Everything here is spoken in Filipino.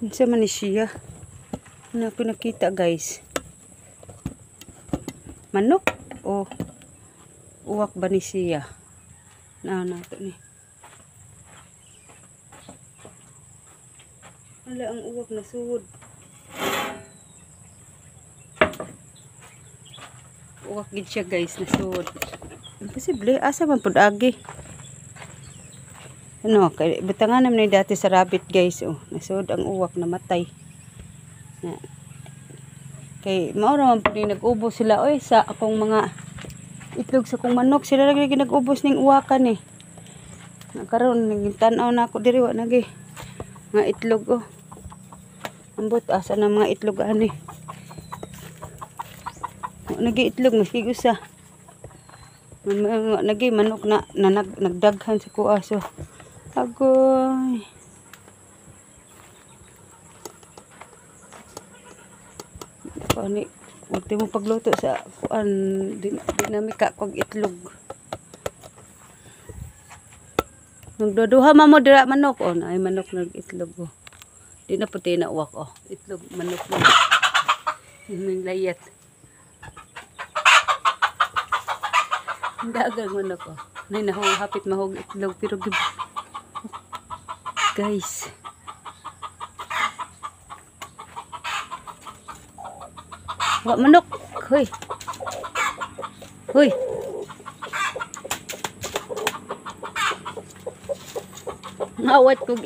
Unsa man ni siya? Ano ko nakita guys? Manok o uwak ba ni siya? Nato ni. Wala ang uwak na suod. Uwak gid siya guys na suod. Imposible asa man pud agi. Ano, kay butangan naman ni dati sa rabbit guys, oh, nasuod ang uwak na matay. Na. Kay mao ra man pud nag-ubos sila oy sa akong mga itlog sa kong manok, sila lagi nag-ubos ning uwakan eh. Nakaroon naging tan-aw na ako diri wa nagi. Mga itlog oh. Ambot asa na mga itlog ani. Nagi itlog maski usa. Nagi manok na nagdaghan sa kuha so. Agoy. Pani, ulti mo pagluto sa kuan dinamika kog itlog. Nagduduha mo dira manok oh, ay manok nag-itlog oh. Di na puti na uwak oh. Itlog manok mo. Ning layat. Dagang manok oh. Nay nahong hapit mahog itlog pero guys. Wa manok. Hoy. Hoy. Ngawat kog